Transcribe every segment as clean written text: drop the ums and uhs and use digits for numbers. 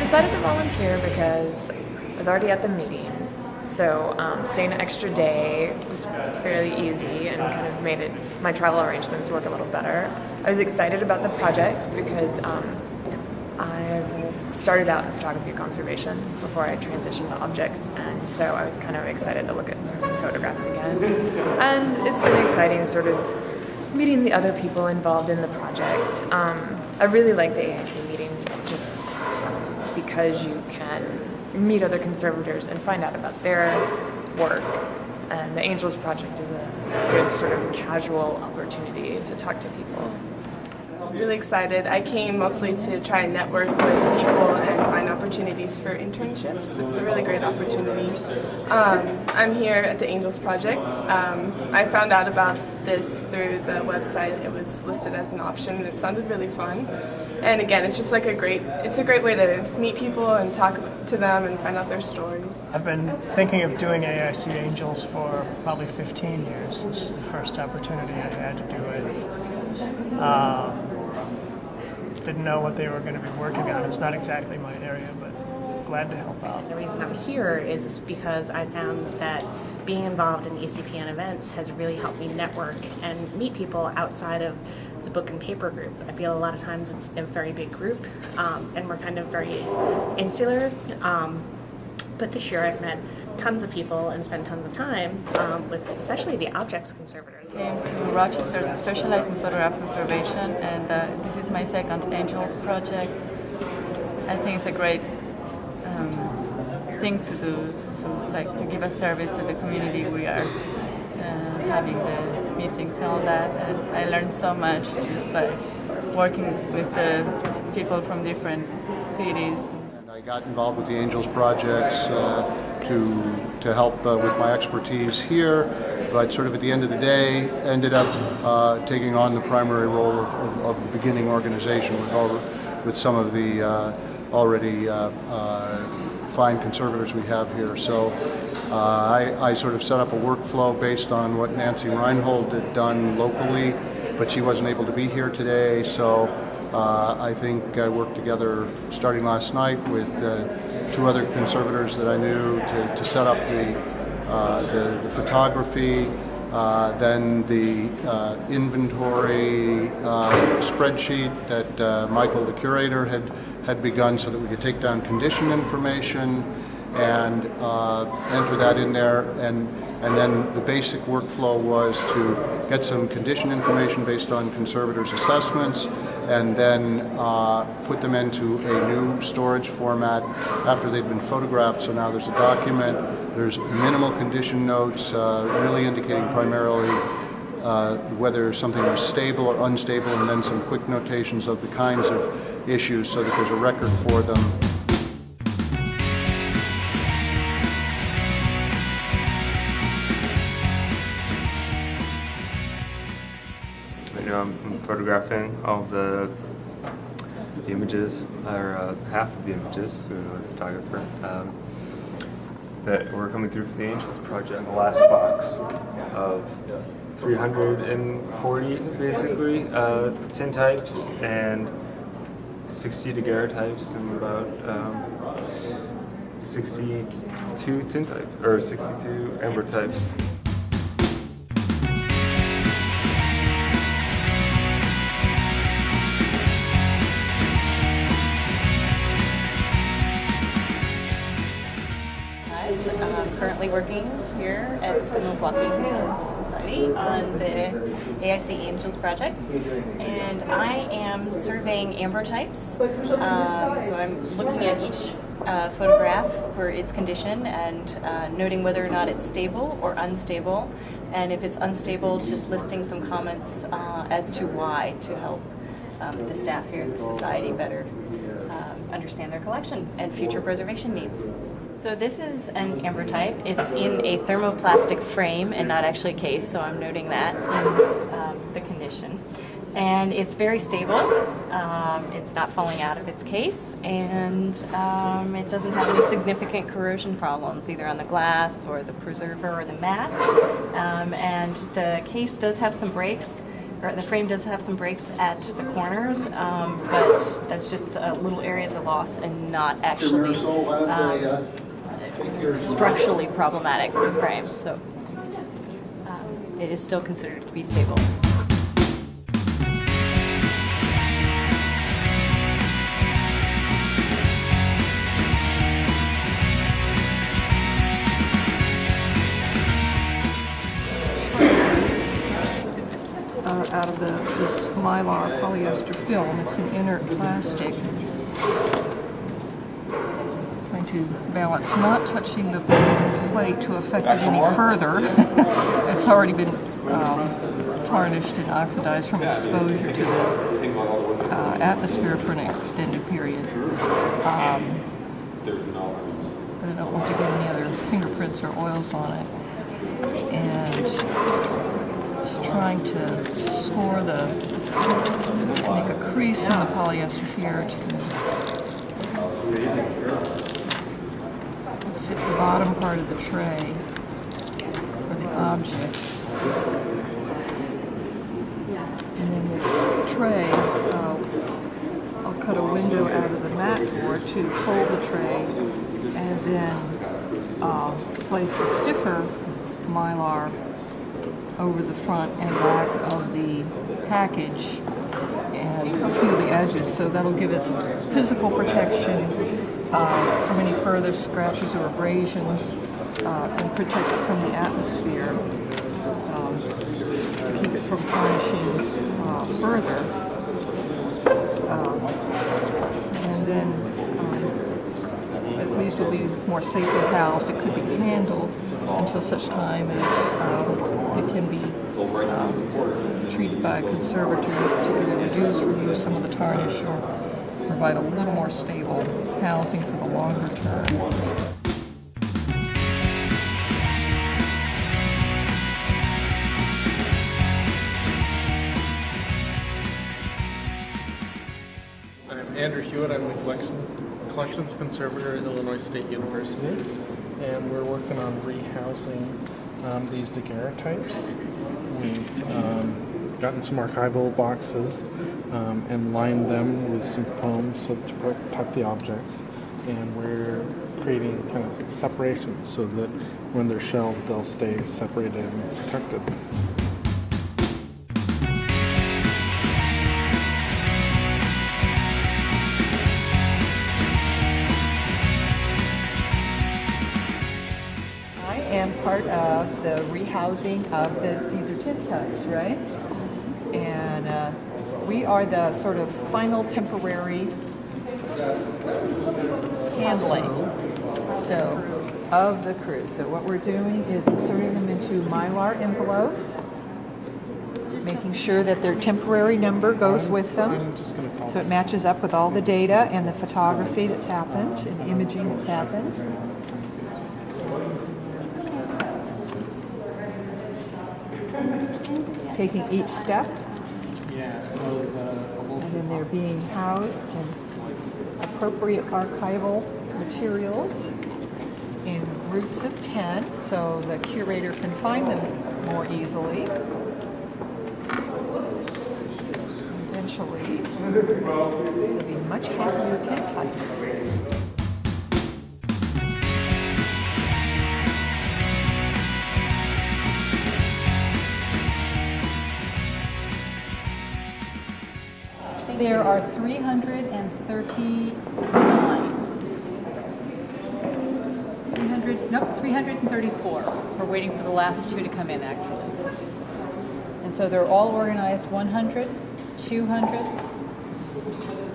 decided to volunteer because I was already at the meeting, so staying an extra day was fairly easy and kind of made my travel arrangements work a little better. I was excited about the project because I've started out in photography conservation before I transitioned to objects, and so I was kind of excited to look at some photographs again. And it's been exciting sort of meeting the other people involved in the project. I really like the AIC meeting just because you can meet other conservators and find out about their work. And the Angels Project is a good sort of casual opportunity to talk to people. Really excited. I came mostly to try and network with people and find opportunities for internships. It's a really great opportunity. I'm here at the Angels Project. I found out about this through the website. It was listed as an option and it sounded really fun. And again, it's just like a great way to meet people and talk to them and find out their stories. I've been thinking of doing AIC Angels for probably 15 years. This is the first opportunity I had to do it. Didn't know what they were going to be working on. It's not exactly my area, but glad to help out. The reason I'm here is because I found that being involved in ECPN events has really helped me network and meet people outside of the book and paper group. I feel a lot of times it's a very big group, and we're kind of very insular. But this year I've met tons of people and spent tons of time with especially the objects conservators. I came to Rochester to specialize in photograph conservation, and this is my second Angels project. I think it's a great thing to do, to give a service to the community. We are having the meetings and all that, and I learned so much just by working with the people from different cities. And I got involved with the Angels projects to help with my expertise here, but sort of at the end of the day ended up taking on the primary role of the beginning organization with some of the already fine conservators we have here. So I sort of set up a workflow based on what Nancy Reinhold had done locally, but she wasn't able to be here today, so I think I worked together starting last night with two other conservators that I knew to set up the photography, then the inventory spreadsheet that Michael, the curator, had begun so that we could take down condition information and enter that in there, and then the basic workflow was to get some condition information based on conservators' assessments, and then put them into a new storage format after they'd been photographed. So now there's a document, there's minimal condition notes, really indicating primarily whether something was stable or unstable, and then some quick notations of the kinds of issues so that there's a record for them. I'm photographing all of the images, or half of the images, through the photographer, that were coming through for the Angels Project. The last box of 340, basically, tintypes and 60 daguerreotypes and about 62 tintypes, or 62 ambrotypes. I'm currently working here at the Milwaukee Historical Society on the AIC Angels Project, and I am surveying ambrotypes. So I'm looking at each photograph for its condition and noting whether or not it's stable or unstable, and if it's unstable, just listing some comments as to why, to help the staff here at the Society better understand their collection and future preservation needs. So this is an ambrotype. It's in a thermoplastic frame and not actually a case, so I'm noting that in the condition. And it's very stable. It's not falling out of its case, and it doesn't have any significant corrosion problems, either on the glass or the preserver or the mat. And the case does have some breaks, or the frame does have some breaks at the corners, but that's just little areas of loss and not actually structurally problematic for the frame. So it is still considered to be stable. Out of this mylar polyester film. It's an inert plastic. Trying to balance, not touching the plate to affect it any further. It's already been tarnished and oxidized from exposure to the atmosphere for an extended period. I don't want to get any other fingerprints or oils on it. And just trying to score make a crease in the polyester here to fit the bottom part of the tray for the object. And then this tray, I'll cut a window out of the mat board to hold the tray, and then place a stiffer mylar over the front and back of the package and seal the edges. So that'll give us physical protection from any further scratches or abrasions and protect it from the atmosphere to keep it from tarnishing further. And then at least will be more safely housed. It could be handled until such time as it can be treated by a conservator to either remove some of the tarnish or provide a little more stable housing for the longer term. I'm Andrew Huot. I'm the collections conservator at Illinois State University, and we're working on rehousing these daguerreotypes. We've gotten some archival boxes and lined them with some foam so to protect the objects, and we're creating kind of separations so that when they're shelved they'll stay separated and protected. am part of the rehousing of these are tin tubs, right? And we are the sort of final temporary handling of the crew. So what we're doing is inserting them into Mylar envelopes, making sure that their temporary number goes with them, so it matches up with all the data and the photography that's happened and the imaging that's happened. Taking each step, and then they're being housed in appropriate archival materials in groups of 10, so the curator can find them more easily. Eventually, they'll be much happier tent types. There are 334. We're waiting for the last two to come in, actually. And so they're all organized 100, 200.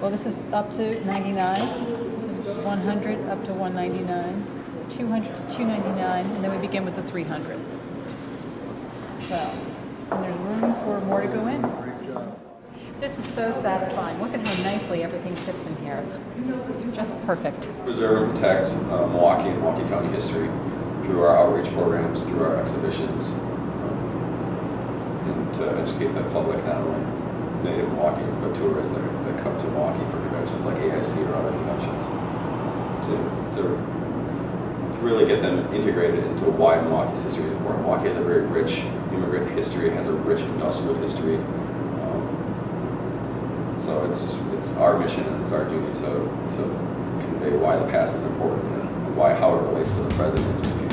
Well, this is up to 99. This is 100 up to 199, 200 to 299, and then we begin with the 300s. So, and there's room for more to go in. This is so satisfying. Look at how nicely everything fits in here. Just perfect. Preserve and protect Milwaukee and Milwaukee County history through our outreach programs, through our exhibitions, and to educate the public, not only native Milwaukee, but tourists that come to Milwaukee for conventions like AIC or other conventions, to really get them integrated into why Milwaukee's history is important. Milwaukee has a very rich immigrant history, has a rich industrial history. So it's our mission and it's our duty to convey why the past is important and how it relates to the present and to the future.